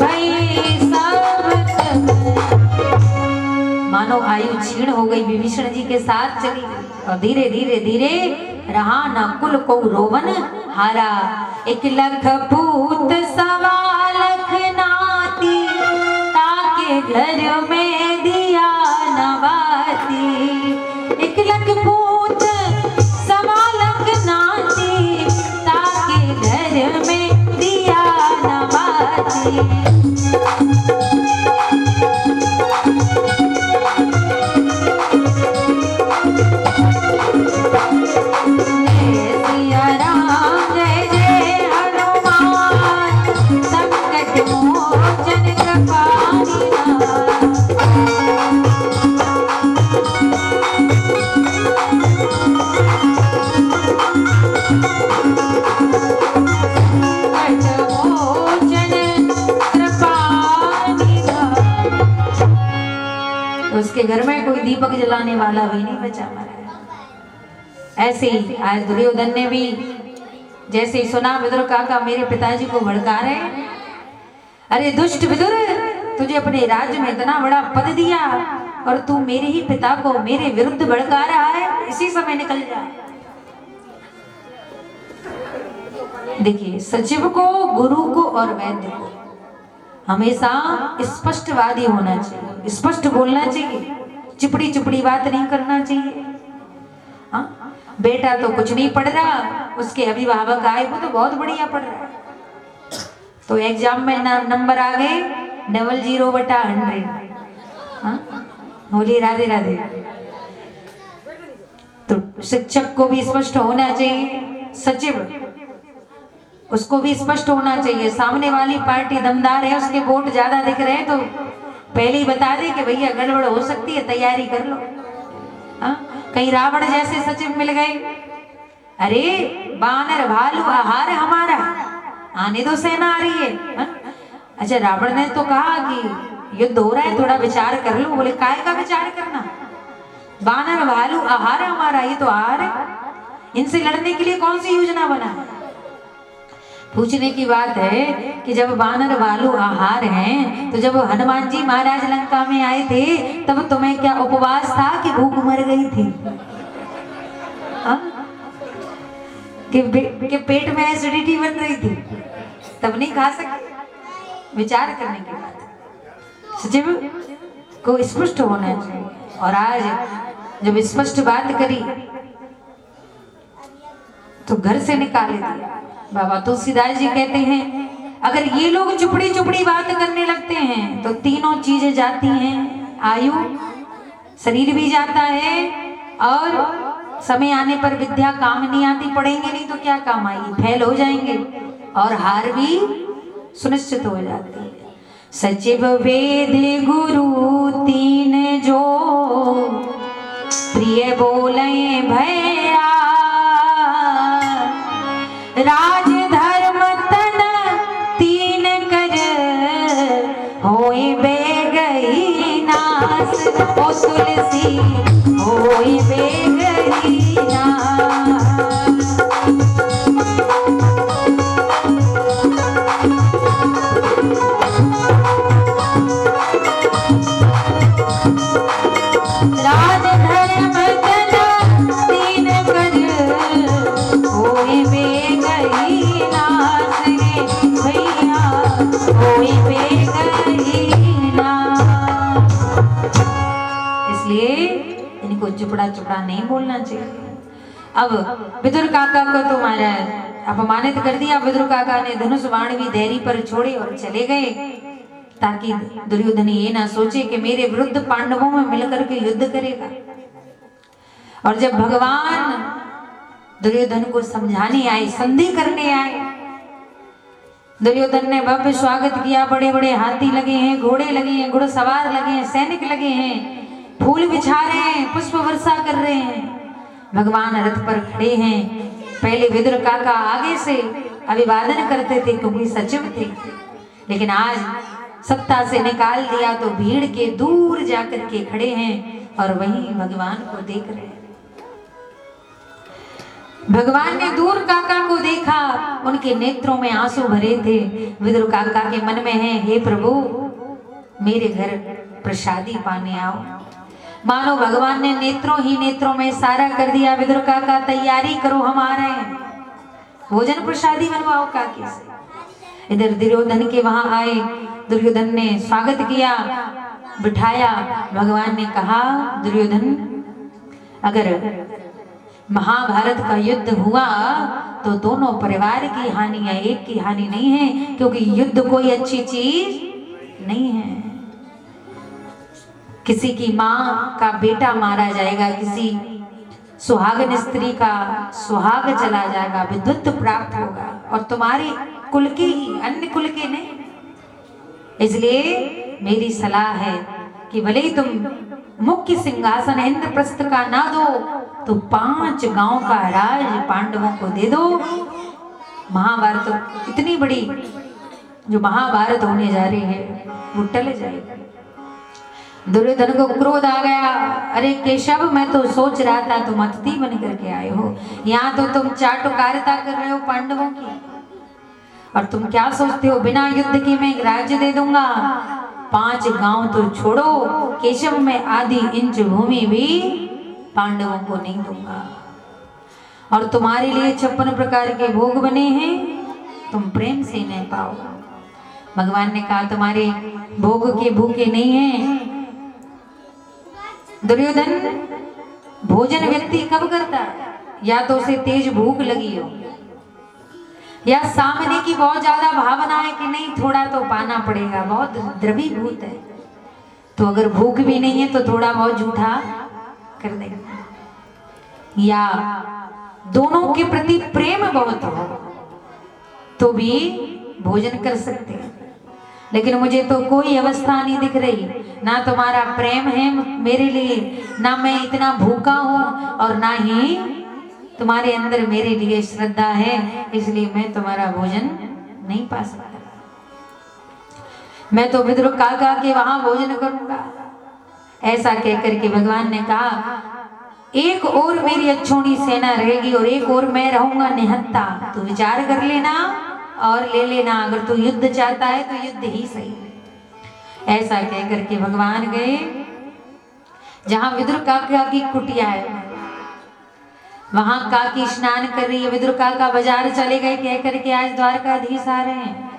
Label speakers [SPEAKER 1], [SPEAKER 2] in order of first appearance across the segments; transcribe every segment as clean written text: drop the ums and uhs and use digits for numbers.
[SPEAKER 1] भई सब मानो आयु क्षीण हो गई, विभीषण जी के साथ चली और धीरे धीरे धीरे रहा न कुल को रोवन हारा। 1 लख पूत सवा लख नाती, ताके घर में दिया नवाती। 1 लख पूत सवा लख नाती, ताके घर में दिया नवाती। उसके घर में कोई दीपक जलाने वाला भी नहीं बचा मरा। ऐसे ही आज दुर्योधन ने भी जैसे सुना विदुर काका मेरे पिताजी को भड़का रहे, अरे दुष्ट विदुर, तुझे अपने राज्य में इतना बड़ा पद दिया और तू मेरे ही पिता को मेरे विरुद्ध भड़का रहा है, इसी समय निकल जा। देखिए, सचिव को, गुरु को और वैद्य को हमेशा स्पष्टवादी होना चाहिए, स्पष्ट बोलना चाहिए, चिपड़ी चिपड़ी बात नहीं करना चाहिए। हाँ, बेटा तो कुछ नहीं पढ़ रहा, उसके अभिभावक आए वो तो बहुत बढ़िया पढ़ रहा है, तो एग्जाम में नंबर आ गए 00/100। हाँ, बोलिए राधे राधे। तो शिक्षक को भी स्पष्ट होना चाहिए, सचिव उसको भी स्पष्ट होना चाहिए। सामने वाली पार्टी दमदार है, उसके वोट ज्यादा दिख रहे हैं तो पहले ही बता दे कि भैया गड़बड़ हो सकती है, तैयारी कर लो। हाँ, कहीं रावण जैसे सचिव मिल गए, अरे बानर भालू आहार हमारा, आने दो सेना आ रही है। हाँ? अच्छा, रावण ने तो कहा कि युद्ध हो रहा है, थोड़ा विचार कर लो। बोले काय का विचार करना, बानर भालू आहार हमारा, ये तो आहार है, इनसे लड़ने के लिए कौन सी योजना बना। पूछने की बात है कि जब बानर भालू आहार हैं, तो जब हनुमान जी महाराज लंका में आए थे तब तुम्हें क्या उपवास था कि भूख मर गई थी? कि पेट में एसिडिटी बन रही थी तब नहीं खा सकते? विचार करने की बात, सचिव को स्पष्ट होना चाहिए। और आज जब स्पष्ट बात करी तो घर से निकाले दिया। बाबा तुलसीदास जी कहते हैं, अगर ये लोग चुपड़ी चुपड़ी बात करने लगते हैं तो तीनों चीजें जाती हैं, आयु, शरीर भी जाता है और समय आने पर विद्या काम नहीं आती, पढ़ेंगे नहीं तो क्या काम आएगी, फेल हो जाएंगे और हार भी सुनिश्चित हो जाती है। सचिव वेद गुरु तीन जो, प्रिय बोले भैया, राज धर्म तन तीन कर, होई बे गई नास, ओ तुलसी होई बे गई नास। राज धर्म तन तीन कर, होई बे गई नास रे भैया, होई बे गई नास। इसलिए इनको चुपड़ा चुपड़ा नहीं बोलना चाहिए। अब विदुर काका को तो महाराज अपमानित कर दिया। विदुर काका ने धनुष बाण भी धैर्य पर छोड़े और चले गए, ताकि दुर्योधन ये ना सोचे कि मेरे विरुद्ध पांडवों में मिलकर के युद्ध करेगा। और जब भगवान दुर्योधन को समझाने आए, संधि करने आए, दुर्योधन ने भव्य स्वागत किया। बड़े बड़े हाथी लगे हैं, घोड़े लगे हैं, घुड़सवार लगे हैं, सैनिक लगे हैं, फूल बिछा रहे हैं, पुष्प वर्षा कर रहे हैं। भगवान रथ पर खड़े हैं। पहले विदुर काका आगे से अभिवादन करते थे क्योंकि सचिव थे, लेकिन आज सत्ता से निकाल दिया तो भीड़ के दूर जाकर के खड़े हैं और वहीं भगवान को देख रहे हैं। भगवान ने दूर काका को देखा, उनके नेत्रों में आंसू भरे थे। विदुर काका के मन में है, हे प्रभु मेरे घर प्रसादी पाने आओ। मानो भगवान ने नेत्रों ही नेत्रों में सारा कर दिया। विदुर काका तैयारी करो, हम आ रहे हैं, भोजन प्रसादी बनवाओ काके से। इधर दुर्योधन के वहां आए, दुर्योधन ने स्वागत किया, बिठाया। भगवान ने कहा, दुर्योधन अगर महाभारत का युद्ध हुआ तो दोनों परिवार की हानि है, एक की हानि नहीं है, क्योंकि युद्ध कोई अच्छी चीज नहीं है। किसी की माँ का बेटा मारा जाएगा, किसी सुहागन स्त्री का सुहाग चला जाएगा, विद्युत प्राप्त होगा, और तुम्हारे कुल के ही, अन्य कुल के नहीं। इसलिए मेरी सलाह है कि भले ही तुम मुख्य सिंहासन इंद्रप्रस्थ का ना दो तो 5 गांव का राज पांडवों को दे दो। महाभारत तो इतनी बड़ी जो महाभारत होने जा रही है वो टल जाएगी। दुर्योधन को क्रोध आ गया, अरे केशव मैं तो सोच रहा था तुम अतिथि बन करके आए हो, यहाँ तो तुम चाटुकारिता कर रहे हो पांडवों की, और तुम क्या सोचते हो बिना युद्ध के मैं राज्य दे दूंगा। 5 गांव तो छोड़ो, केशव में आधी इंच भूमि भी पांडवों को नहीं दूंगा, और तुम्हारे लिए 56 प्रकार के भोग बने हैं, तुम प्रेम से नहीं पाओ। भगवान ने कहा तुम्हारे भोग के भूखे नहीं हैं। दुर्योधन भोजन व्यक्ति कब करता है, या तो उसे तेज भूख लगी हो, या सामने की बहुत ज्यादा भावना है कि नहीं थोड़ा तो पाना पड़ेगा, बहुत द्रवीभूत है, तो अगर भूख भी नहीं है तो थोड़ा बहुत झूठा कर देगा, या दोनों के प्रति प्रेम बहुत हो तो भी भोजन कर सकते हैं। लेकिन मुझे तो कोई अवस्था नहीं दिख रही, ना तुम्हारा प्रेम है मेरे लिए, ना मैं इतना भूखा हूं, और ना ही तुम्हारे अंदर मेरे लिए श्रद्धा है, इसलिए मैं तुम्हारा भोजन नहीं पा सकता। मैं तो विदुर काका के वहां भोजन करूंगा। ऐसा कहकर के भगवान ने कहा, एक और मेरी अच्छोनी सेना रहेगी और एक और मैं रहूंगा निहत्ता, तो विचार कर लेना और ले लेना, अगर तू युद्ध चाहता है तो युद्ध ही सही। ऐसा कहकर के भगवान गए जहां विदुर काका की कुटिया है, वहां काकी स्नान कर रही है। विदुर काका बाजार चले गए कह करके आज द्वारकाधीश आ रहे हैं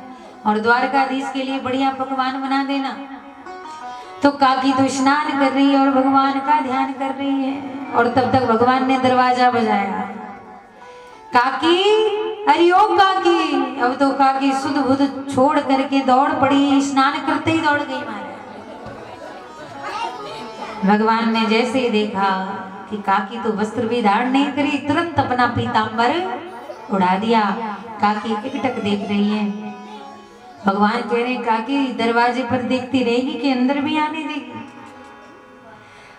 [SPEAKER 1] और द्वारकाधीश के लिए बढ़िया पकवान बना देना। तो काकी तो स्नान कर रही है और भगवान का ध्यान कर रही है, और तब तक भगवान ने दरवाजा बजाया, काकी अरे ओ काकी। अब तो काकी सुध बुध छोड़ करके दौड़ पड़ी, स्नान करते ही दौड़ गई मारे। भगवान ने जैसे ही देखा कि काकी तो वस्त्र भी धारण नहीं करी, तुरंत अपना पीतांबर उड़ा दिया। काकी एकटक देख रही है। भगवान कह रहे काकी दरवाजे पर देखती रहेगी कि अंदर भी आने देगी।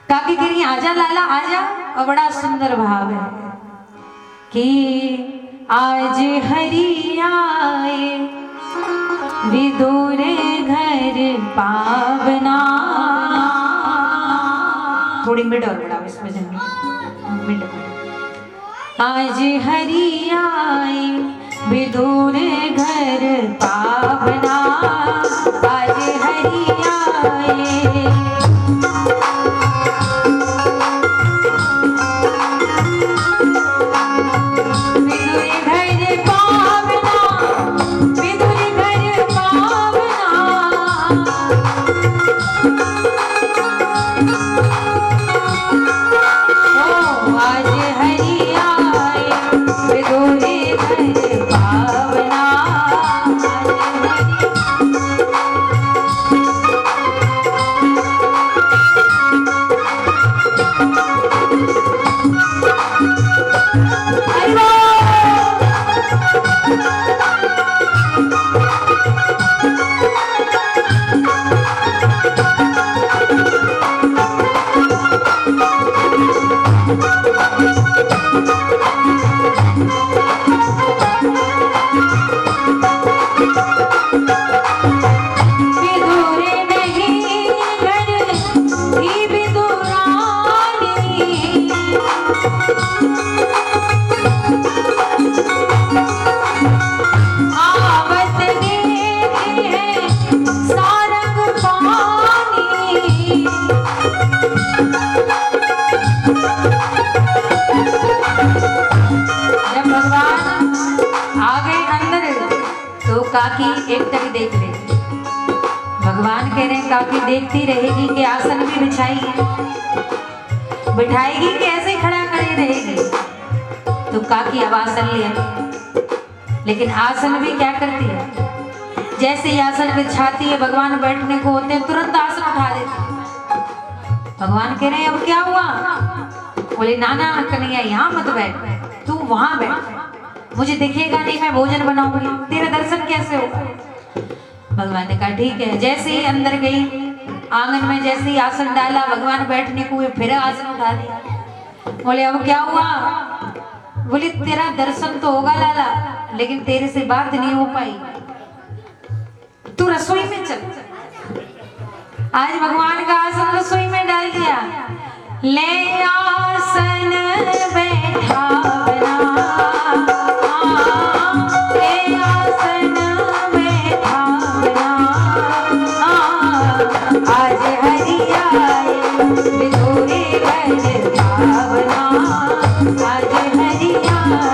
[SPEAKER 1] काकी कह रही आजा लाला आजा, और बड़ा सुंदर भाव है कि आज हरि आए विदुर घर पावना। थोड़ी मिड और बढ़ाओ इसमें, मिड। आज हरि आए विदुर घर पावना, आज हरि आए। काकी एकटक देख रही। भगवान कह रहे हैं काकी देखती रहेगी कि आसन भी बिठाएगी कि ऐसे ही खड़ा करे रहेगी। तो काकी अब आसन ले आई, लेकिन आसन भी क्या करती है, जैसे ही आसन बिछाती है भगवान बैठने को होते हैं तुरंत आसन उठा देती है। भगवान कह रहे हैं अब क्या हुआ? बोले नाना कन्हैया यहाँ मत बैठ, तू वहां बैठ, मुझे दिखेगा नहीं, मैं भोजन बनाऊंगी, तेरा दर्शन कैसे होगा? भगवान ने कहा ठीक है। जैसे ही अंदर गई आंगन में, जैसे ही आसन डाला भगवान बैठने को, फिर आसन उठा दिया। बोले अब क्या हुआ? बोले तेरा दर्शन तो होगा लाला, लेकिन तेरे से बात नहीं हो पाई, तू रसोई में चल। आज भगवान का आसन रसोई में डाल दिया। ले आसन बैठावना, ले आसन बैठावना, आज हरि आए बिधुरे बर भावना, आज हरि आए।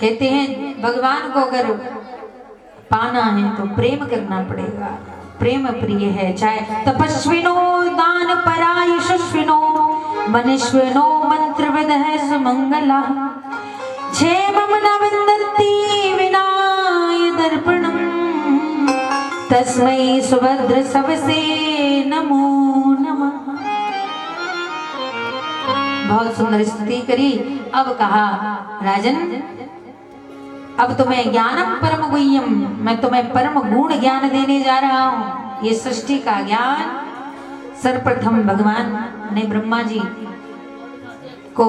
[SPEAKER 1] कहते हैं भगवान को अगर पाना है तो प्रेम करना पड़ेगा, प्रेम प्रिय है। चाहे तपस्विनो दान परायशस्विनो मनुष्विनो मंत्र विद है सुमंगला, क्षेमम न विन्दति विनाय दर्पणम, तस्मै सुभद्र सबसे नमो नमः। बहुत सुंदर स्तुति करी। अब कहा राजन अब तुम्हें ज्ञानम परम गुह्यम, मैं तुम्हें परम गुण ज्ञान देने जा रहा हूं। ये सृष्टि का ज्ञान सर्वप्रथम भगवान ने ब्रह्मा जी को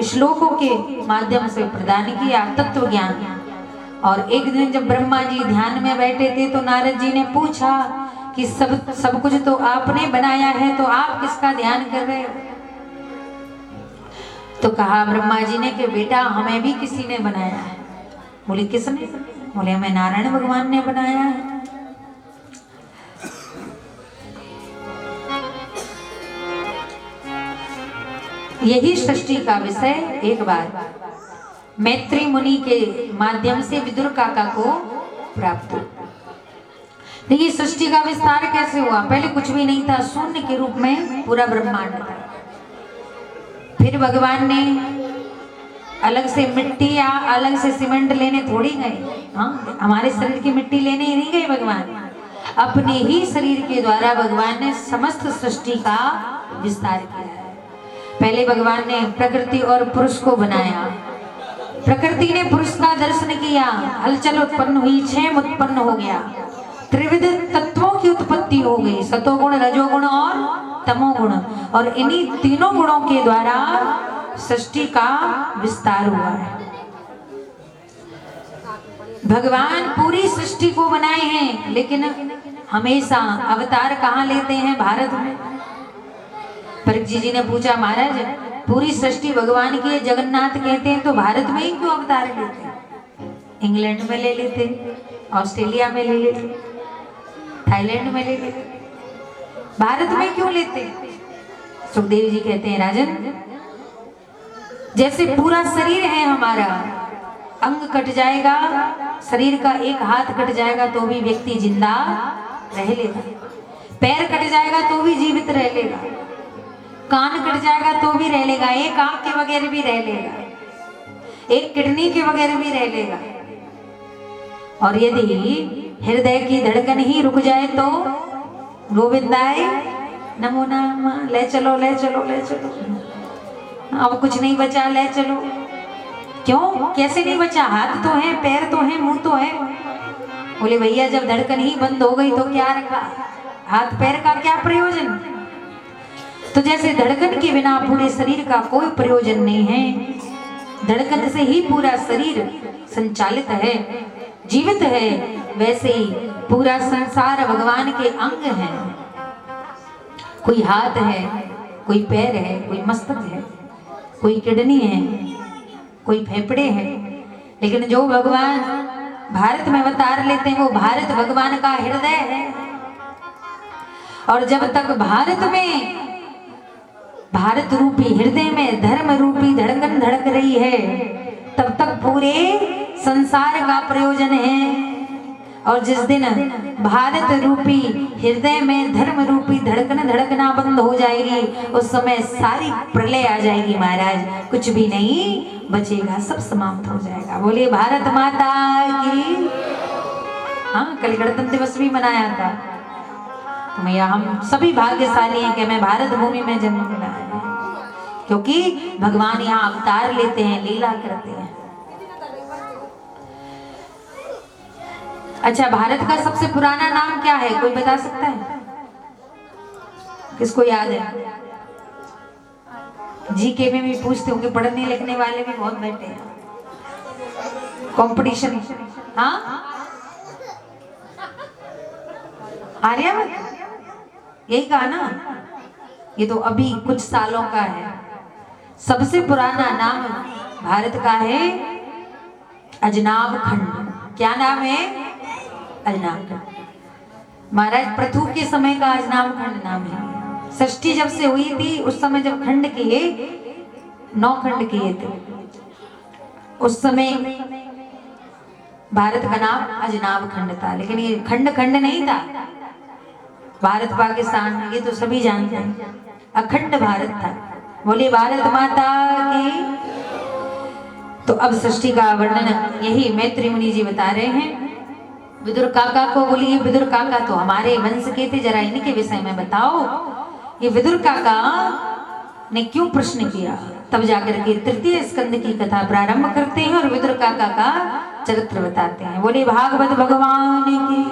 [SPEAKER 1] श्लोकों के माध्यम से प्रदान किया, तत्व ज्ञान। और एक दिन जब ब्रह्मा जी ध्यान में बैठे थे तो नारद जी ने पूछा कि सब कुछ तो आपने बनाया है, तो आप किसका ध्यान कर रहे हो? तो कहा ब्रह्मा जी ने कि बेटा हमें भी किसी ने बनाया है। बोले किसने? बोले हमें नारायण भगवान ने बनाया है। यही सृष्टि का विषय एक बार मैत्री मुनि के माध्यम से विदुर काका को प्राप्त हुआ। देखिए सृष्टि का विस्तार कैसे हुआ। पहले कुछ भी नहीं था, शून्य के रूप में पूरा ब्रह्मांड था। फिर भगवान ने अलग से मिट्टी या अलग से सीमेंट लेने थोड़ी गए। हाँ, हमारे शरीर की मिट्टी लेने ही नहीं गए भगवान, अपने ही शरीर के द्वारा भगवान ने समस्त सृष्टि का विस्तार किया है। पहले भगवान ने प्रकृति और पुरुष को बनाया, प्रकृति ने पुरुष का दर्शन किया, हलचल उत्पन्न हुई, क्षेम उत्पन्न हो गया, त्रिविध तत्वों की उत्पत्ति हो गई, सतोगुण रजोगुण और तमोगुण, और इन्हीं तीनों गुणों के द्वारा सृष्टि का विस्तार हुआ है। भगवान पूरी सृष्टि को बनाए हैं, लेकिन हमेशा अवतार कहाँ लेते हैं? भारत में। परीक्षित जी ने पूछा महाराज पूरी सृष्टि भगवान की जगन्नाथ कहते हैं, तो भारत में ही क्यों अवतार लेते हैं? इंग्लैंड में ले लेते, ऑस्ट्रेलिया में ले लेते, थाईलैंड में ले लेते, भारत में क्यों लेते? सुखदेव जी कहते हैं राजन जैसे पूरा शरीर है हमारा, अंग कट जाएगा, शरीर का एक हाथ कट जाएगा तो भी व्यक्ति जिंदा रह लेगा, पैर कट जाएगा तो भी जीवित रह लेगा, कान कट जाएगा तो भी रह लेगा, एक आंख के बगैर भी रह लेगा, एक किडनी के बगैर भी रह लेगा। और यदि हृदय की धड़कन ही रुक जाए तो गोविंदाय नमो नमः, ले चलो ले चलो ले चलो, अब कुछ नहीं बचा, ले चलो। क्यों? कैसे नहीं बचा? हाथ तो है, पैर तो है, मुंह तो है। बोले भैया जब धड़कन ही बंद हो गई तो क्या रखा? हाथ पैर का क्या प्रयोजन? तो जैसे धड़कन के बिना पूरे शरीर का कोई प्रयोजन नहीं है, धड़कन से ही पूरा शरीर संचालित है, जीवित है, वैसे ही पूरा संसार भगवान के अंग है। कोई हाथ है, कोई पैर है, कोई मस्तक है, कोई किडनी है, कोई फेफड़े है, लेकिन जो भगवान भारत में अवतार लेते हैं वो भारत भगवान का हृदय है। और जब तक भारत में, भारत रूपी हृदय में धर्म रूपी धड़कन धड़क रही है, तब तक पूरे संसार का प्रयोजन है। और जिस दिन भारत रूपी हृदय में धर्म रूपी धड़कन धड़कना बंद हो जाएगी, उस समय सारी प्रलय आ जाएगी महाराज, कुछ भी नहीं बचेगा, सब समाप्त हो जाएगा। बोलिए भारत माता की। हाँ, कल गणतंत्र दिवस भी मनाया था। तो मैं हम सभी भाग्यशाली हैं कि मैं भारत भूमि में जन्म लिया है, क्योंकि भगवान यहाँ अवतार लेते हैं, लीला करते हैं। अच्छा, भारत का सबसे पुराना नाम क्या है, कोई बता सकता है? किसको याद है? जीके में भी पूछते होंगे, पढ़ने लिखने वाले भी बहुत बैठे हैं, कंपटीशन। हाँ, आर्यभट्ट, यही कहा ना? ये तो अभी कुछ सालों का है। सबसे पुराना नाम भारत का है अजनाब खंड। क्या नाम है? अजनाब खंड। महाराज पृथु के समय का अजनाब खंड नाम है। षष्ठी जब से हुई थी, उस समय जब खंड किए, 9 खंड किए थे, उस समय भारत का नाम अजनाब खंड था। लेकिन ये खंड खंड नहीं था। भारत पाकिस्तान ये तो सभी जानते हैं, अखंड भारत था। बोले भारत माता की। तो अब सृष्टि का वर्णन यही मैत्री मुनि जी बता रहे हैं। विदुर काका को बोलिए, विदुर काका तो हमारे वंश के थे, जरा इनके विषय में बताओ। ये विदुर काका ने क्यों प्रश्न किया, तब जाकर के तृतीय स्कंद की कथा प्रारंभ करते हैं और विदुर काका का चरित्र बताते हैं। बोले भागवत भगवान की।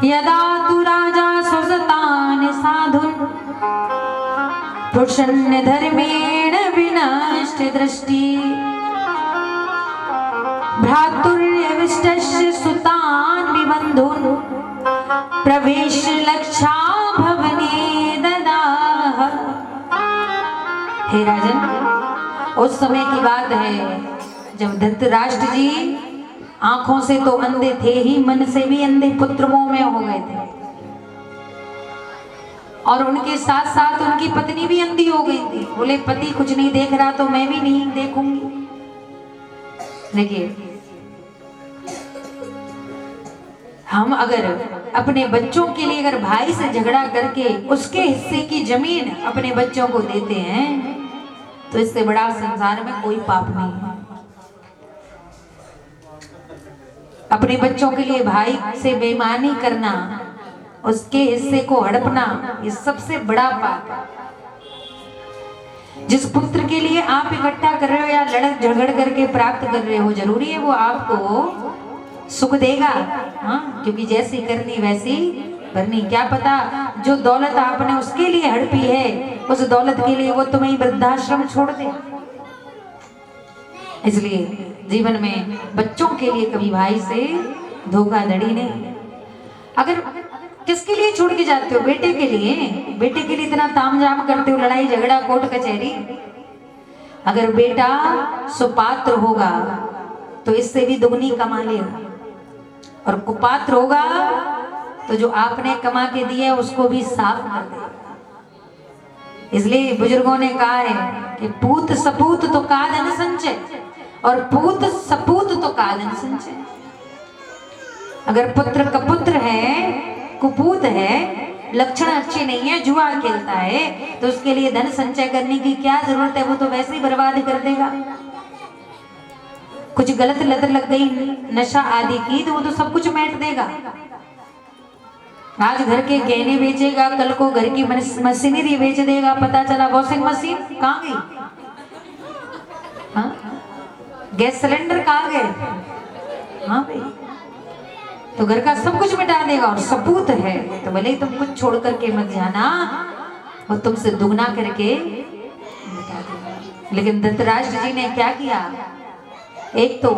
[SPEAKER 1] यदा तु राजा स्वसतान साधुन प्रसन्न धर्मेण विनष्ट दृष्टि भ्रातुर्यविष्टस्य सुतान् विबन्धुन् प्रवेश लक्षा भवने ददाह। हे राजन, उस समय की बात है जब धृतराष्ट्र जी आंखों से तो अंधे थे ही, मन से भी अंधे, पुत्र मोह में हो गए थे, और उनके साथ साथ उनकी पत्नी भी अंधी हो गई थी। बोले पति कुछ नहीं देख रहा तो मैं भी नहीं देखूंगी। देखिए, हम अगर अपने बच्चों के लिए अगर भाई से झगड़ा करके उसके हिस्से की जमीन अपने बच्चों को देते हैं, तो इससे बड़ा संसार में कोई पाप नहीं है। अपने बच्चों के लिए भाई से बेईमानी करना, उसके हिस्से को हड़पना, ये सबसे बड़ा पाप है। जिस पुत्र के लिए आप इकट्ठा कर रहे हो या लड़क झगड़ करके प्राप्त कर रहे हो, जरूरी है वो आपको सुख देगा? हाँ, क्योंकि जैसी करनी वैसी भरनी। क्या पता जो दौलत आपने उसके लिए हड़पी है, उस दौलत के लिए वो तुम्हें वृद्धाश्रम छोड़ दे। इसलिए जीवन में बच्चों के लिए कभी भाई से धोखाधड़ी नहीं। अगर किसके लिए छोड़ के जाते हो? बेटे के लिए। बेटे के लिए इतना तामझाम करते हो, लड़ाई झगड़ा कोर्ट कचहरी। अगर बेटा सुपात्र होगा तो इससे भी दुगनी कमा लेगा, और कुपात्र होगा तो जो आपने कमा के दिया उसको भी साफ कर देगा। इसलिए बुजुर्गों ने कहा है कि पूत सपूत तो कादन संचय, और पूत सपूत तो कादन संचय। अगर पुत्र का पुत्र है, कुपूत है, लक्षण अच्छे नहीं है, जुआ खेलता है, तो उसके लिए धन संचय करने की क्या जरूरत है? वो तो वैसे ही बर्बाद कर देगा। कुछ गलत लत लग गई, नशा आदि की, तो वो तो सब कुछ मैट देगा। आज घर के गहने बेचेगा, कल को घर की मशीनरी बेच देगा, पता चला वॉशिंग मशीन कहाँ गई, हाँ? गैस सिलेंडर कहाँ गए, हाँ भाई। तो घर का सब कुछ मिटा देगा। और सपूत है तो भले ही तुम कुछ छोड़ करके मत जाना, वो तुमसे दुगना करके मिटा देगा। लेकिन धृतराष्ट्र जी ने क्या किया? एक तो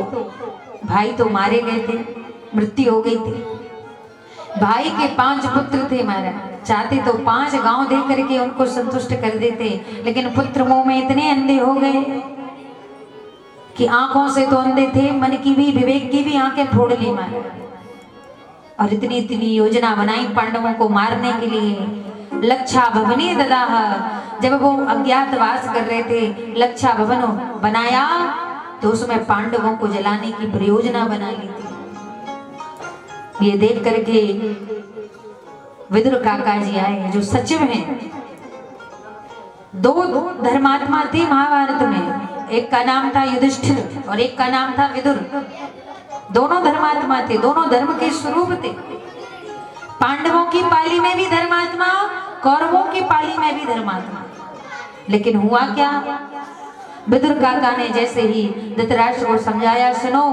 [SPEAKER 1] भाई तो मारे गए थे, मृत्यु हो गई थी। भाई के 5 पुत्र थे महाराज, चाहते तो 5 गांव दे करके उनको संतुष्ट कर देते, लेकिन पुत्र मोह में इतने अंधे हो गए कि आंखों से तो अंधे थे, मन की भी, विवेक की भी आंखें फोड़ ली मारे। और इतनी इतनी योजना बनाई पांडवों को मारने के लिए। लक्षा भवनी ददाह, जब वो अज्ञातवास कर रहे थे, लक्षा भवन बनाया तो उसमें पांडवों को जलाने की परियोजना बना ली थी। ये देख करके विदुर काका जी आए, जो सचिव हैं। 2 धर्मात्मा थे महाभारत में, एक का नाम था युधिष्ठिर और एक का नाम था विदुर। दोनों धर्मात्मा थे, दोनों धर्म के स्वरूप थे। पांडवों की पाली में भी धर्मात्मा, कौरवों की पाली में भी धर्मात्मा। लेकिन हुआ क्या, विदुर काका ने जैसे ही धृतराष्ट्र को समझाया, सुनो,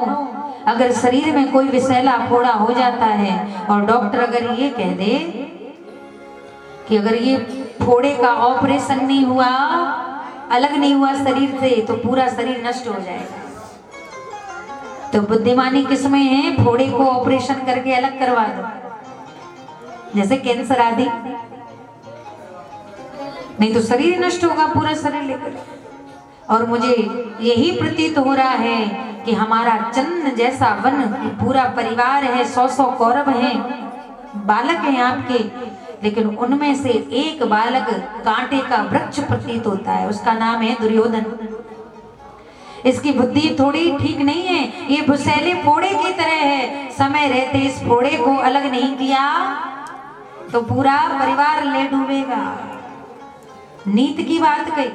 [SPEAKER 1] अगर शरीर में कोई विषैला फोड़ा हो जाता है और डॉक्टर अगर ये कह दे कि अगर ये फोड़े का ऑपरेशन नहीं हुआ, अलग नहीं हुआ शरीर से, तो पूरा शरीर नष्ट हो जाएगा। तो बुद्धिमानी किसमें है, फोड़े को ऑपरेशन करके अलग करवा दो, जैसे कैंसर आदि, नहीं तो शरीर नष्ट होगा, पूरा शरीर लेकर। और मुझे यही प्रतीत हो रहा है कि हमारा चंद्र जैसा वन, पूरा परिवार है, 100 कौरव हैं, बालक हैं आपके, लेकिन उनमें से एक बालक कांटे का वृक्ष प्रतीत होता है, उसका नाम है दुर्योधन। इसकी बुद्धि थोड़ी ठीक नहीं है, ये भुसैले फोड़े की तरह है। समय रहते इस फोड़े को अलग नहीं किया तो पूरा परिवार ले डूबेगा। नीत की बात कही,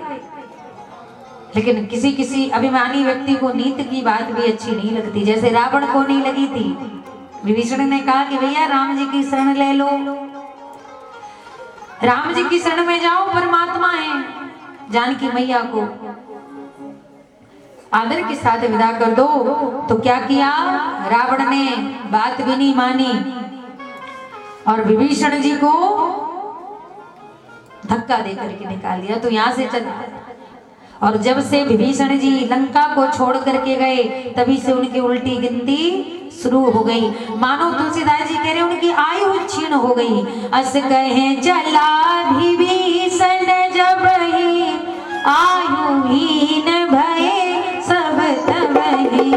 [SPEAKER 1] लेकिन किसी किसी अभिमानी व्यक्ति को नीत की बात भी अच्छी नहीं लगती, जैसे रावण को नहीं लगी थी। विभीषण ने कहा कि भैया राम जी की शरण ले लो, राम जी की शरण में जाओ, परमात्मा है। जानकी मैया को आदर के साथ विदा कर दो। तो क्या किया, रावण ने बात भी नहीं मानी और विभीषण जी को धक्का देकर के निकाल दिया। तो यहां से चला, और जब से विभीषण जी लंका को छोड़ करके गए, तभी से उनकी उल्टी गिनती शुरू हो गई। मानो तुलसीदास जी कह रहे उनकी आयु क्षीण हो गई। अस कहे चला विभीषण जब ही आयु हीन भये सब तबहि।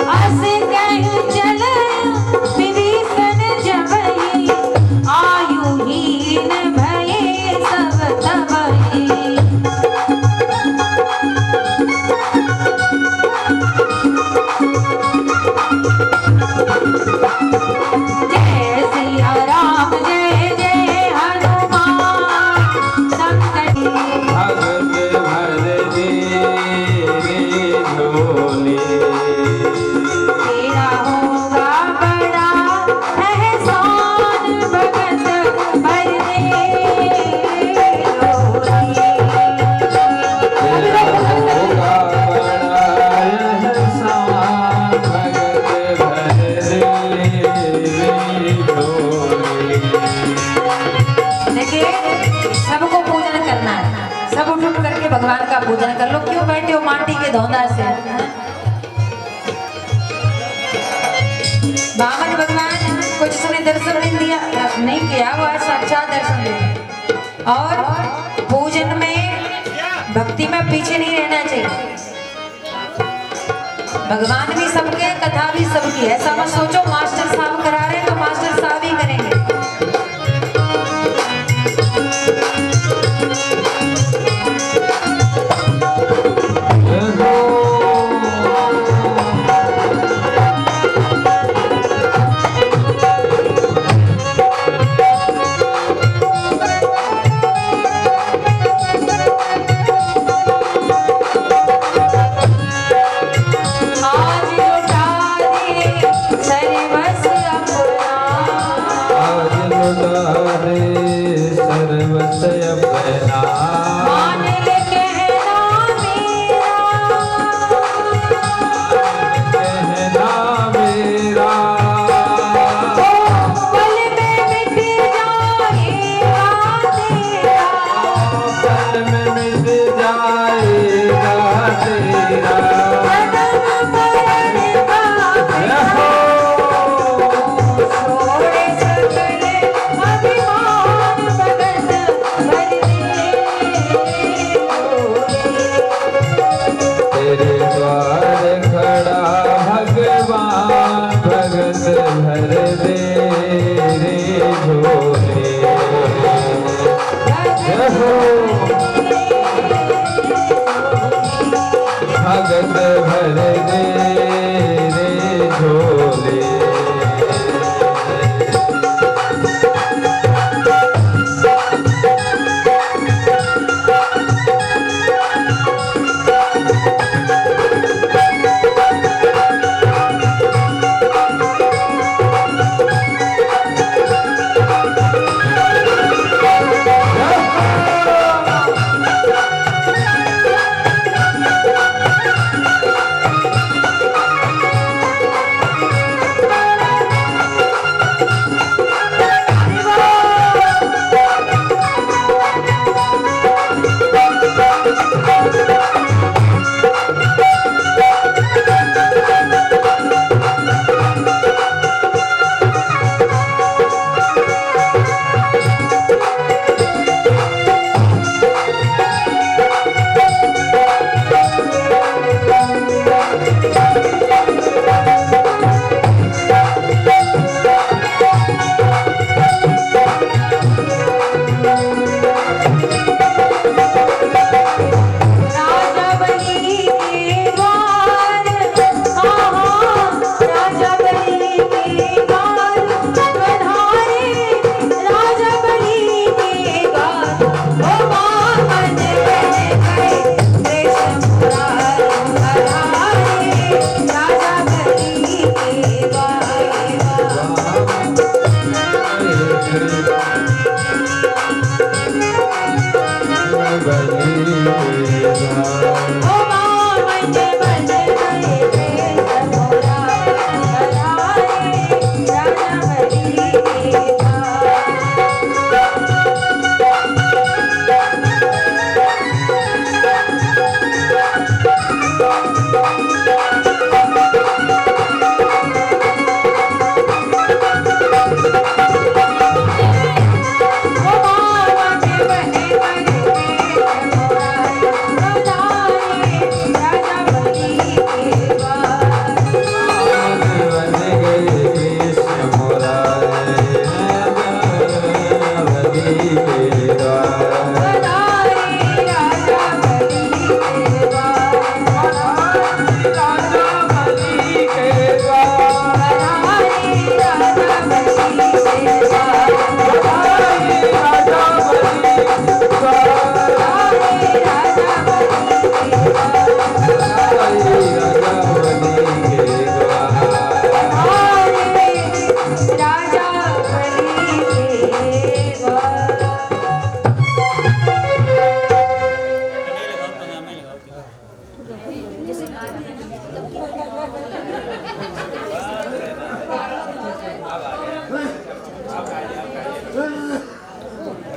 [SPEAKER 1] अस कहे चला विभीषण जब ही आयु हीन भये सब तबहि। भगवान का पूजन कर लो, क्यों बैठे हो माटी के धौंधा से। बामन भगवान को जिसने दर्शन नहीं दिया, नहीं किया, वो साक्षात दर्शन दे। और पूजन में, भक्ति में पीछे नहीं रहना चाहिए। भगवान भी सबके, कथा भी सबकी, ऐसा मत सोचो मास्टर साहब करा रहे हैं तो मास्टर साहब ही करेंगे। आज लौटा दे सर्वस्व अपना,
[SPEAKER 2] झोले भगत भर दे रे झोले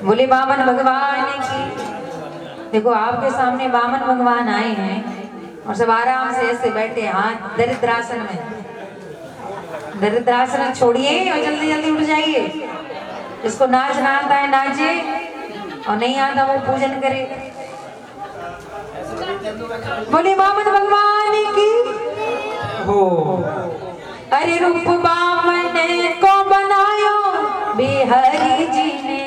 [SPEAKER 1] बोले वामन भगवान की। देखो आपके सामने वामन भगवान आए हैं और सब आराम से ऐसे बैठे हाथ दरिद्रासन में। दरिद्रासन छोड़िए और जल्दी जल्दी उठ जाइए। जिसको नाचना आता है नाचे और नहीं आता वो पूजन करे। बोले वामन भगवान की
[SPEAKER 2] हो।
[SPEAKER 1] अरे रूप वामन को बनायो बिहारी जी ने।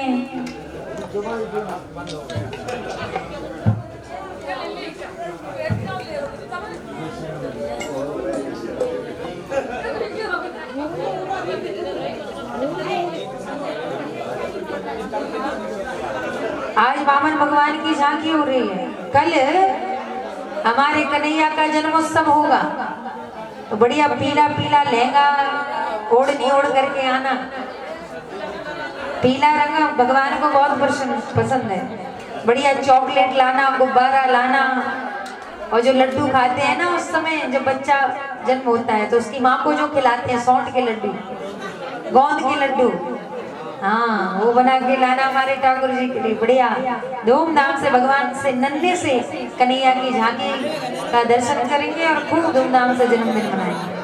[SPEAKER 1] आज वामन भगवान की झांकी हो रही है। कल हमारे कन्हैया का जन्मोत्सव होगा तो बढ़िया पीला पीला लहंगा ओढ़नी ओढ़ करके आना। पीला रंग भगवान को बहुत पसंद है। बढ़िया चॉकलेट लाना, गुब्बारा लाना। और जो लड्डू खाते हैं ना उस समय जब बच्चा जन्म होता है तो उसकी माँ को जो खिलाते हैं सौंठ के लड्डू, गोंद के लड्डू, हाँ वो बना के लाना हमारे ठाकुर जी के लिए। बढ़िया धूमधाम से भगवान से नन्हे से कन्हैया की झांकी का दर्शन करेंगे और खूब धूमधाम से जन्मदिन मनाएंगे।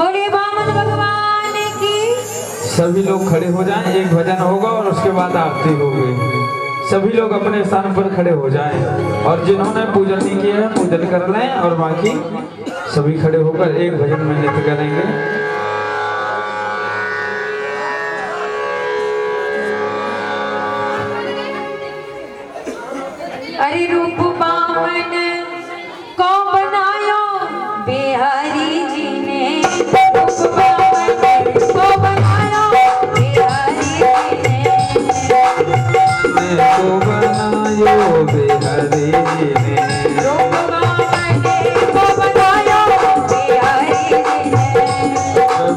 [SPEAKER 1] बोले वामन भगवान की।
[SPEAKER 2] सभी लोग खड़े हो जाएं, एक भजन होगा और उसके बाद आरती होगी। सभी लोग अपने स्थान पर खड़े हो जाएं और जिन्होंने पूजन नहीं किया है पूजन कर लें और बाकी सभी खड़े होकर एक भजन में नृत्य करेंगे।
[SPEAKER 1] अरे रूप बामन को बनायो बिहारी जी ने, रूप बामन को बनायो बिहारी जी ने,
[SPEAKER 2] को बनायो बिहारी जी ने,
[SPEAKER 1] रूप बामन को बनायो बिहारी जी ने,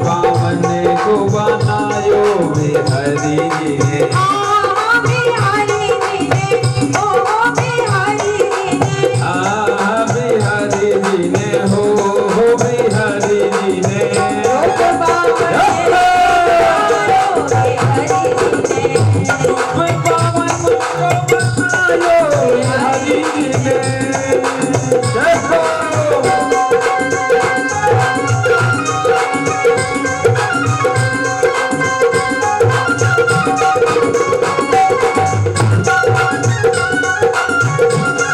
[SPEAKER 2] बामन को बनायो बिहारी जी ने,
[SPEAKER 1] बिहारी जी ने, ओ बिहारी जी ने,
[SPEAKER 2] बिहारी जी ने हो बिहारी जी ने,
[SPEAKER 1] रूप बामन
[SPEAKER 2] बिहारी जी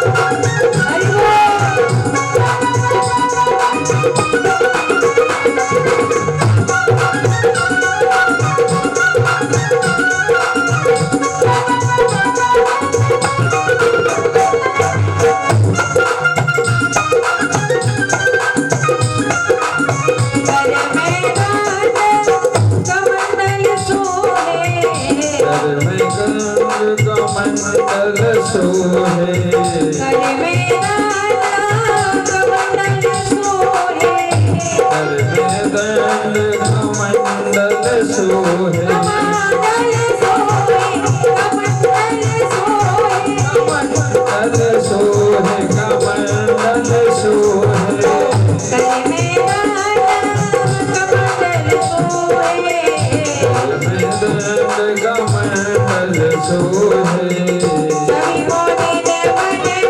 [SPEAKER 2] ने,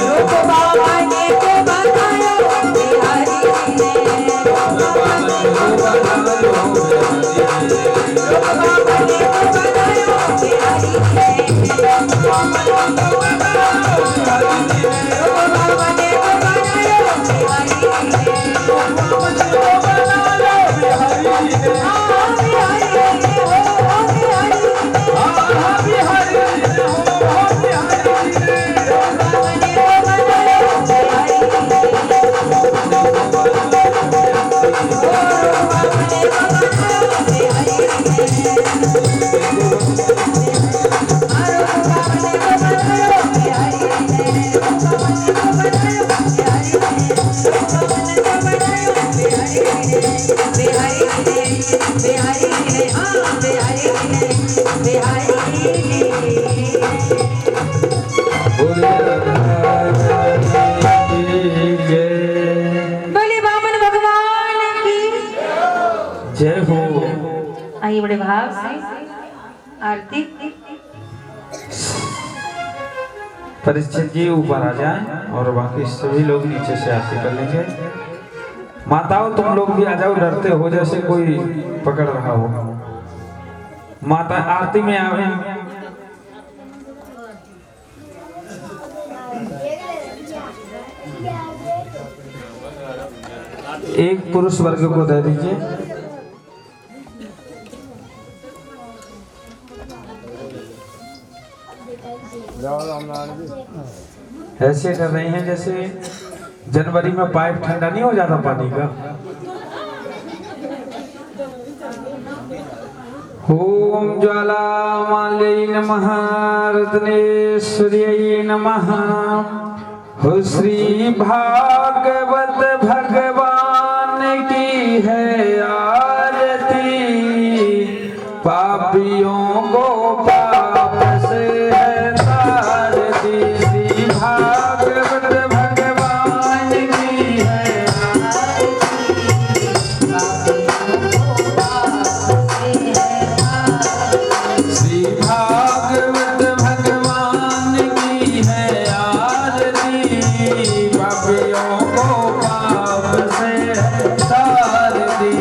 [SPEAKER 1] रूप बामन को बनायो बिहारी बोले बामन भगवान की
[SPEAKER 2] जय हो।
[SPEAKER 1] आइए बड़े भाव से आरती।
[SPEAKER 2] परीक्षित जी ऊपर आ जाएं और बाकी सभी लोग नीचे से आरती कर लेंगे। माताओं तुम लोग भी आ जाओ, डरते हो जैसे कोई पकड़ रहा हो। माता आरती में आवे। एक पुरुष वर्ग को दे दीजिए। ऐसे कर रहे हैं जैसे जनवरी में पाइप ठंडा नहीं हो जाता पानी का। ओम ज्वालामाल्यै नमः, रत्नेश्वर्यै नमः। हो श्री भागवत भगवान की है आरती, पापियों को पाप से है तारती। श्री भागवत भगवान की है श्री भागवत भगवान की है आरती, पापियों को पाप से तारती।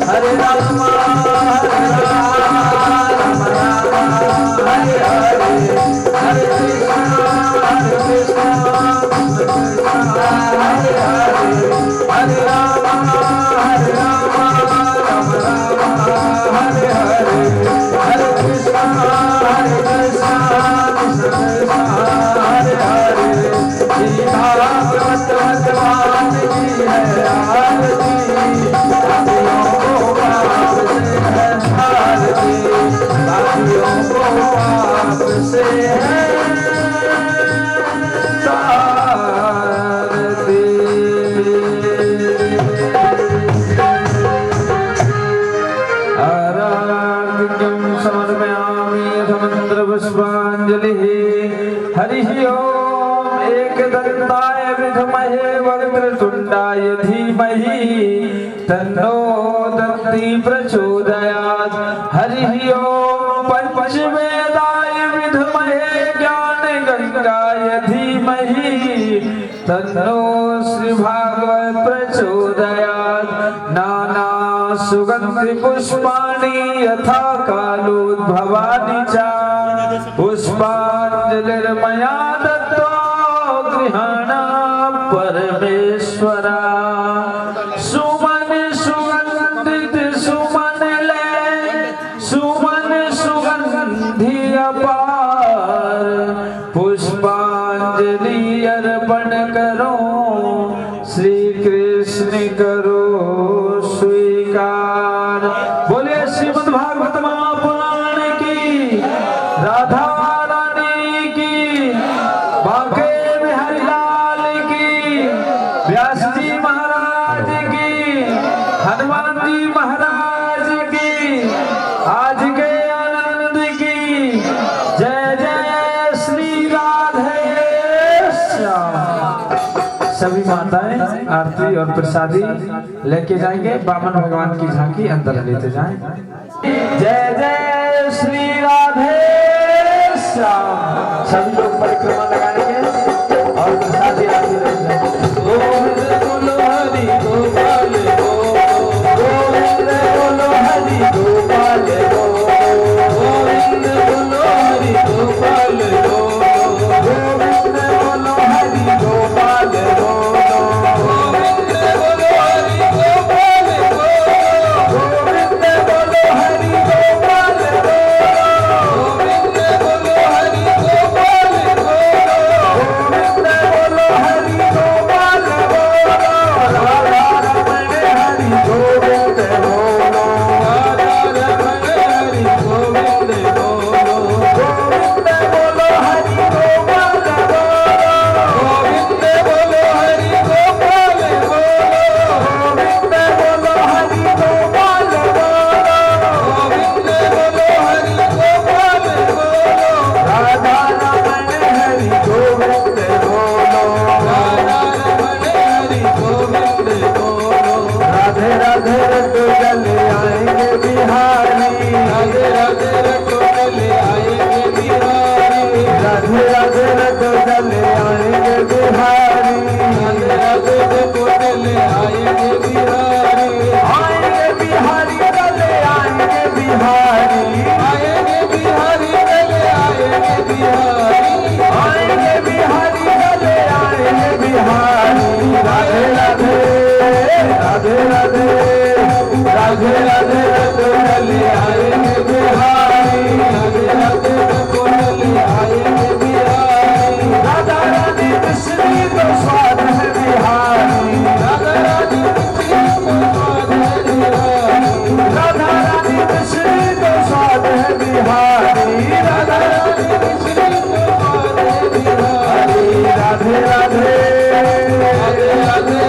[SPEAKER 2] हरे राम हरे हरे, हरे कृष्ण हरे हरे, हरे राम राम राम हरे हरे, हरे कृष्ण कृष्ण हरे हरे। श्री भागवत भगवान की है आरती, पापियों को पाप से है तारती, पापियों को पाप से है तारती। आराध्यं समर्पयामि यथमन्त्रपुष्पाञ्जलिः। हरिः ओम् एकदन्ताय विद्महे वक्रतुण्डाय धीमहि तन्नो दन्ती प्रचोदयात्। हरिः ओम् धीमहि तन्नो श्री भागवत प्रचोदयात्। नाना सुगंधि पुष्पाणि यथा कालोद्भवानि च पुष्पाञ्जलिर्मया दत्त्वा गृहाण परमेश्वरा। सुमन सुगंधित सुमन ले सुमन सुगंधि अपार पुष्पांजलि अर्पण करो श्री कृष्ण करो स्वीकार। बोले श्रीमद् भागवत महापुराण की, राधा रानी की, बांके बिहारी लाल की, व्यास जी महाराज की, हनुमान जी महाराज की, आज के आनंद की। जय जय श्री राधे श्याम। सभी माताएं आरती और प्रसादी लेके जाएंगे। बामन भगवान की झांकी अंदर लेते जाएं। जय जय श्री राधे श्याम। सभी लोग परिक्रमा लगाएंगे और प्रसादी आरती लेते गोविंद बोलो हरि गोपाल गोविंद बोलो हरि गोपाल गोविंद बोलो हरि गोपाल गोविंद बोलो हरि गोपाल गोविंद बोलो हरि गोपाल गोविंद बोलो हरि गोपाल गोविंद बोलो हरि गोपाल गोविंद बोलो हरि गोपाल राधा रमण हरि गोविंद बोलो राधा रमण हरि गोविंद बोलो गोविंद बोलो हरि गोपाल गोविंद बोलो हरि गोपाल गोविंद बोलो हरि गोपाल गोविंद बोलो हरि गोपाल राधा रमण हरि गोविंद बोलो राधा रमण हरि गोविंद बोलो। राधे राधे रटो चले आएंगे बिहारी राधे राधे रटो चले आएंगे बिहारी राधे राधे रटो चले आएंगे बिहारी राधे राधे रटो चले आएंगे बिहारी आएंगे बिहारी चले आएंगे बिहारी आएंगे बिहारी चले आएंगे बिहारी आएंगे बिहारी चले आएंगे बिहारी। राधे राधे राधे राधे राधे राधे रटो चले आएंगे बिहारी राधे राधे रटो चले आएंगे बिहारी। राधा रानी मिश्री तो स्वाद है बिहारी राधा रानी मिश्री तो स्वाद है बिहारी राधा रानी मिश्री तो स्वाद है बिहारी राधा रानी मिश्री तो स्वाद है बिहारी। राधे राधे राधे राधे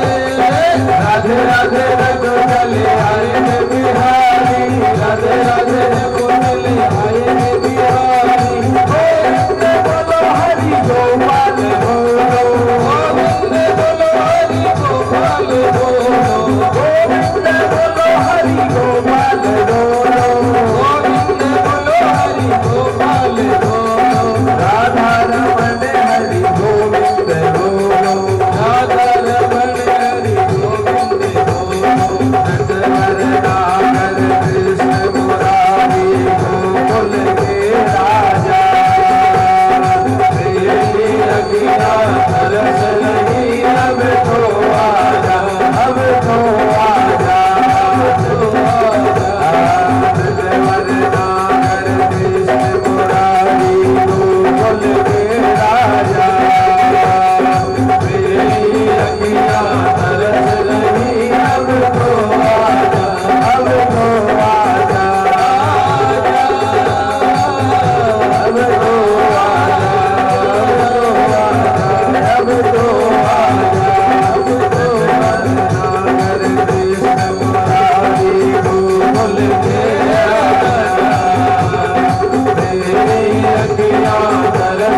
[SPEAKER 2] राधे राधे रटो चले आएंगे बिहारी राधे राधे रटो चले आएंगे बिहारी। गोविंद बोलो हरि गोपाल बोलो गोविंद बोलो हरि गोपाल बोलो गोविंद बोलो हरि गोपाल बोलो गोविंद बोलो हरि गोपाल बोलो राधा रमण हरि गोविंद बोलो राधा रमण हरि गोविंद बोलो। नटवर नागर कृष्ण मुरारी गोकुल के राजा तेरी अगिया तरस नहीं अब तो आजा अब तो आजा अब तो आजा। नटवर नागर कृष्ण मुरारी गोकुल के राजा तेरी अगिया तरस नहीं अब तो आजा अब तो आजा अब तो आजा अब तो आजा अब तो नागर कृष्ण मुरारी गोकुल के राजा तेरी अगिया तरस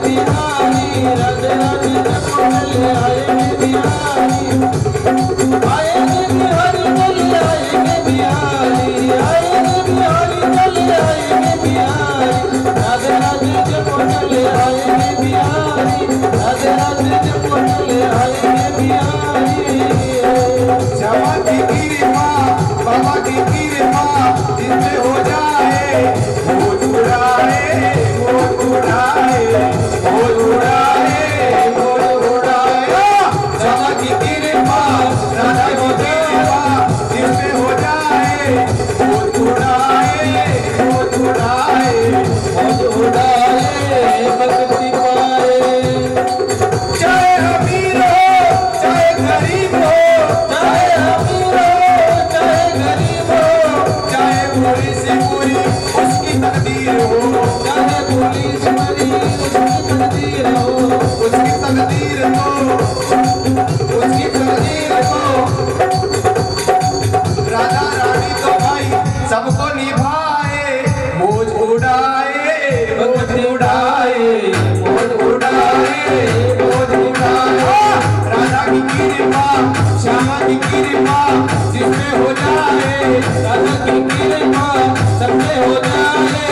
[SPEAKER 3] बिहारी राधे राधे जप चले आएंगे बिहारी आएंगे बिहारी चले आएंगे बिहारी आएंगे बिहारी चले आएंगे बिहारी राधे राधे जप चले आएंगे बिहारी राधे राधे जप चले आएंगे बिहारी
[SPEAKER 4] श्यामा की कृपा बाबा की कृपा जिनसे हो जाए वो उड़ाए वो उड़ाए वो उड़ाए वो उड़ाए श्यामा की कृपा राधा की कृपा जिनसे हो जाए वो उड़ाए वो उड़ाए
[SPEAKER 3] वो उड़ाए भक्ति पाए
[SPEAKER 4] चाहे अमीर हो चाहे गरीब हो
[SPEAKER 3] चाहे अमीर हो चाहे गरीब हो
[SPEAKER 4] चाहे पूरी से पूरी उसकी तकदीर हो
[SPEAKER 3] चाहे पुलिस मरी उसकी तकदीर हो
[SPEAKER 4] उसकी तकदीर हो उसकी तकदीर हो राधा रानी तो भाई सबको निभाए मौज उड़ाए मौज उड़ाए मौज उड़ाए मौज उड़ाए राधा की कृपा श्यामा की कृपा जिसमें हो जाए
[SPEAKER 3] राधा की कृपा सबसे हो जाए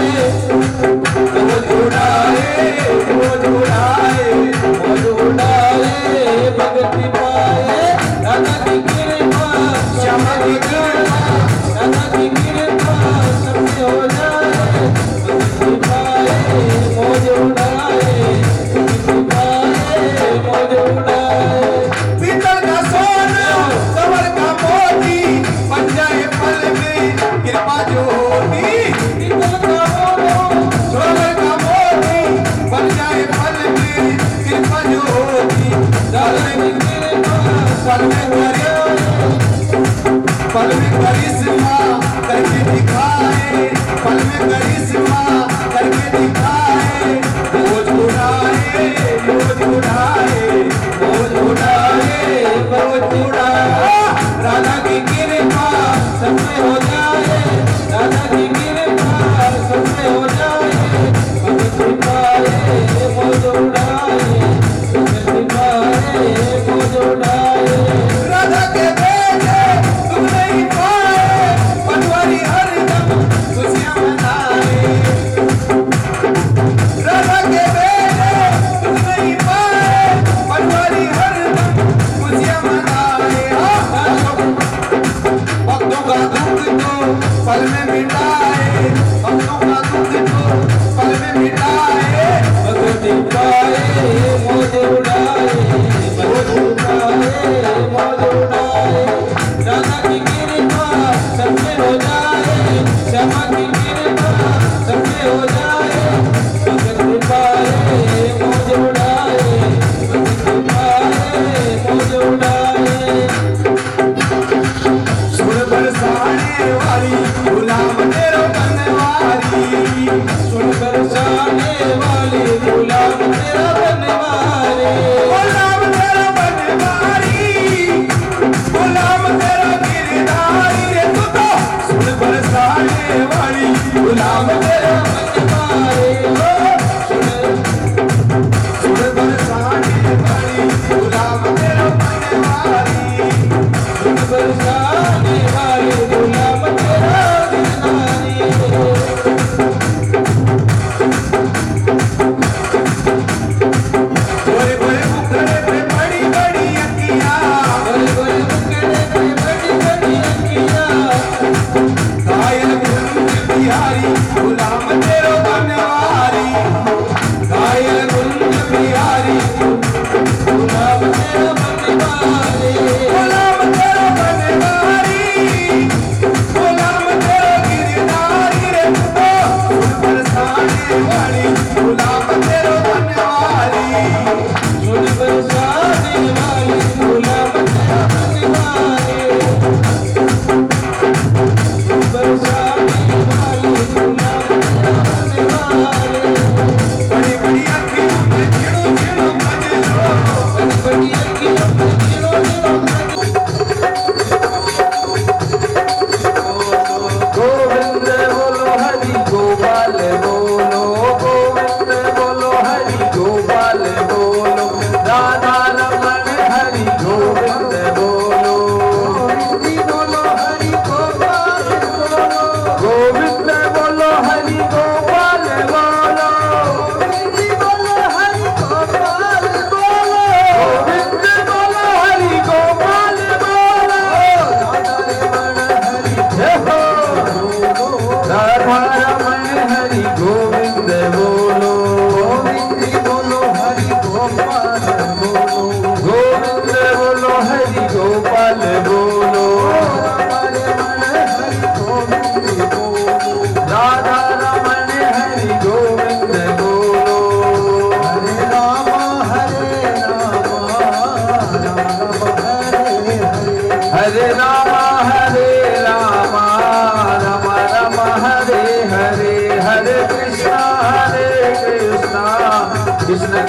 [SPEAKER 4] मौज उड़ाए मौज उड़ाए
[SPEAKER 3] मौज उड़ाए भक्ति पाए राधा की कृपा
[SPEAKER 4] श्यामा की कृपा
[SPEAKER 3] राधा की कृपा सबसे हो जाए भक्ति पाए मौज उड़ाए भक्ति पाए मौज उड़ाए
[SPEAKER 4] पीतल का सोना कमर का मोती बन जाए पल में कृपा ज्योति
[SPEAKER 3] इतना बोलो
[SPEAKER 4] कमर का मोती बन जाए पल में कृपा ज्योति
[SPEAKER 3] राधा की कृपा
[SPEAKER 4] पल में करिश्मा करके दिखाए पल में करिश्मा करके दिखाए मौज उड़ाए मौज उड़ाए मौज उड़ाए मौज उड़ाए
[SPEAKER 3] राधा की कृपा सबसे हो जाए राधा की कृपा सबसे हो जाए भक्ति पाए मौज उड़ाए भक्ति पाए मौज उड़ाए
[SPEAKER 4] राधा के बेटे तुम नहीं पाए पटवारी हरदम खुशियां मनाए राधा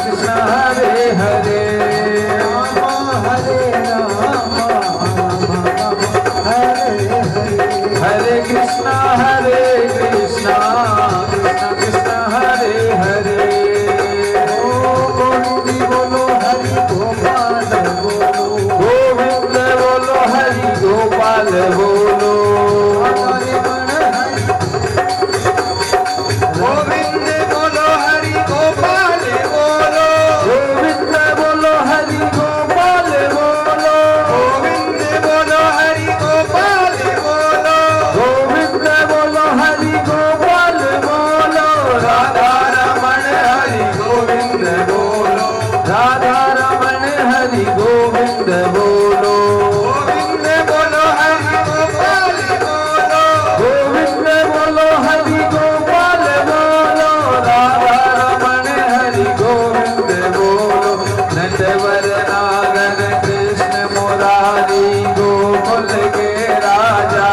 [SPEAKER 2] कृष्ण हरे हरे हरे कृष्णा कृष्ण कृष्ण हरे हरे
[SPEAKER 3] बोलो हरि गोपाल बोलो
[SPEAKER 2] गोविंद बोलो हरि गोपाल बोलो
[SPEAKER 4] गोविंद बोलो हरि गोपाल बोलो
[SPEAKER 2] गोविंद बोलो हरि गोपाल बोलो
[SPEAKER 4] गोविंद बोलो हरि गोपाल बोलो
[SPEAKER 2] गोविंद बोलो हरि गोपाल बोलो राधा रमण हरि गोविंद बोलो राधा रमण हरि गोविंद बोलो
[SPEAKER 4] गोविंद बोलो हरि गोपाल बोलो
[SPEAKER 2] गोविंद बोलो हरि गोपाल बोलो राधा रमण हरि गोविंद बोलो नटवर नागर कृष्ण मुरारी गोकुल के राजा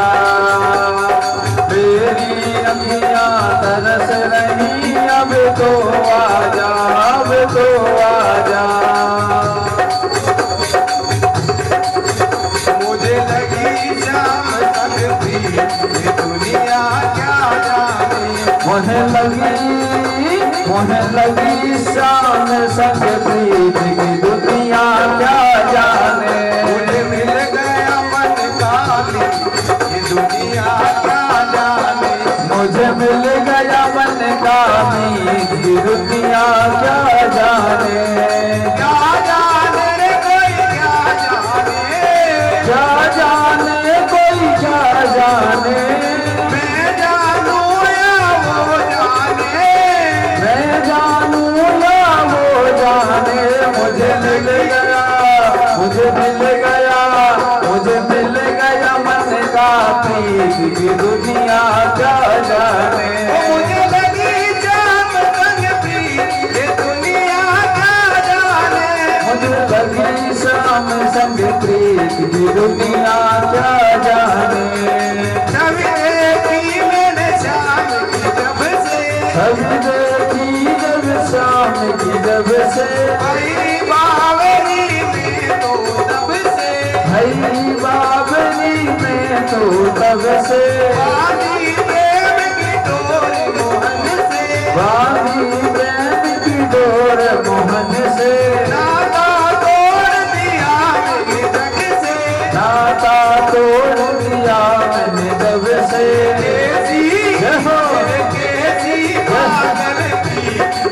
[SPEAKER 2] मेरी अखियां तरस रही अब तो आजा अब तो आजा
[SPEAKER 4] मुझे लगी शाम तक भी ये दुनिया क्या जाने
[SPEAKER 2] मोहे लगी शाम संग प्रीत की दुनिया क्या जाने
[SPEAKER 4] मुझे मिल गया मन काली ये दुनिया क्या जाने
[SPEAKER 2] मुझे मिल गया मन का मीत की दुनिया क्या जाने
[SPEAKER 4] क्या जाने रे कोई क्या जाने
[SPEAKER 2] क्या जाने कोई क्या जाने
[SPEAKER 4] मैं जानू या वो जाने
[SPEAKER 2] मैं जानू या वो जाने मुझे मिल गया मुझे मिल गया मुझे मिल गया मन का प्रीत की दुनिया क्या जाने
[SPEAKER 4] मुझे लगी जाम संग भी ये दुनिया क्या जाने
[SPEAKER 2] मुझे लगी शाम संग प्रीत की दुनिया क्या जाने
[SPEAKER 4] कभी देखी मैंने शाम की जब से
[SPEAKER 2] कभी देखी जब शाम की जब से
[SPEAKER 4] भाई बावरी में तो तब से
[SPEAKER 2] भई बाबरी में तो तब से
[SPEAKER 4] वादी प्रेम की डोर मोहन से
[SPEAKER 2] बागी प्रेम की डोर मोहन से
[SPEAKER 4] नाता तोड़ दिया मेरे जग से
[SPEAKER 2] नाता तोड़ दिया मैंने जब से
[SPEAKER 4] कैसी पागल की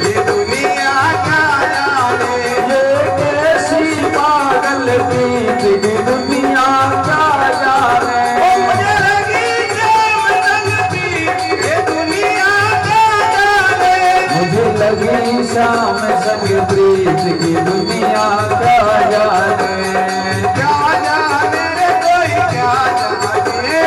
[SPEAKER 4] ये दुनिया क्या जाने
[SPEAKER 2] ये कैसी पागल प्रीत की दुनिया क्या जाने
[SPEAKER 4] मुझे लगी जाम संग भी ये दुनिया क्या जाने
[SPEAKER 2] मुझे लगी शाम संग प्रीत की दुनिया क्या जाने
[SPEAKER 4] क्या जाने रे कोई क्या जाने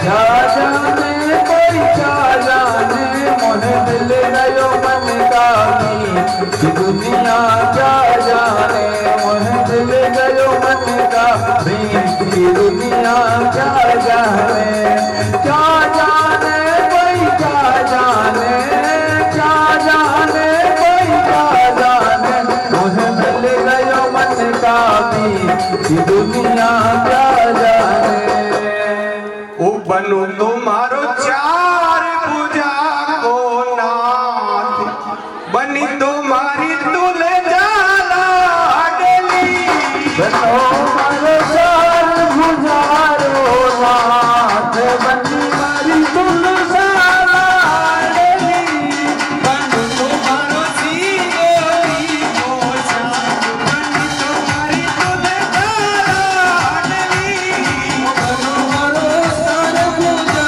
[SPEAKER 2] क्या जाने कोई क्या जाने मोहे मिल गयो मन का मीत की दुनिया क्या जाने मोहे मिल गयो मन का मीत की दुनिया क्या जाने क्या जाने कोई क्या जाने क्या जाने कोई क्या जाने मोहे मिल गयो मन का मीत की दुनिया क्या जाने
[SPEAKER 4] ओ बनू तुम्हारो चार भुजा को नाथ बनी तुम्हारी तुल जाला डली
[SPEAKER 2] बनो मारो चार भुजारो नाथ बनी मारी तुल सारा डली
[SPEAKER 4] बनू तुम्हारो सीगोरी मोछा बनी तुम्हारी तुल जाला डली बनू मारो चार भुजा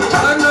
[SPEAKER 3] धन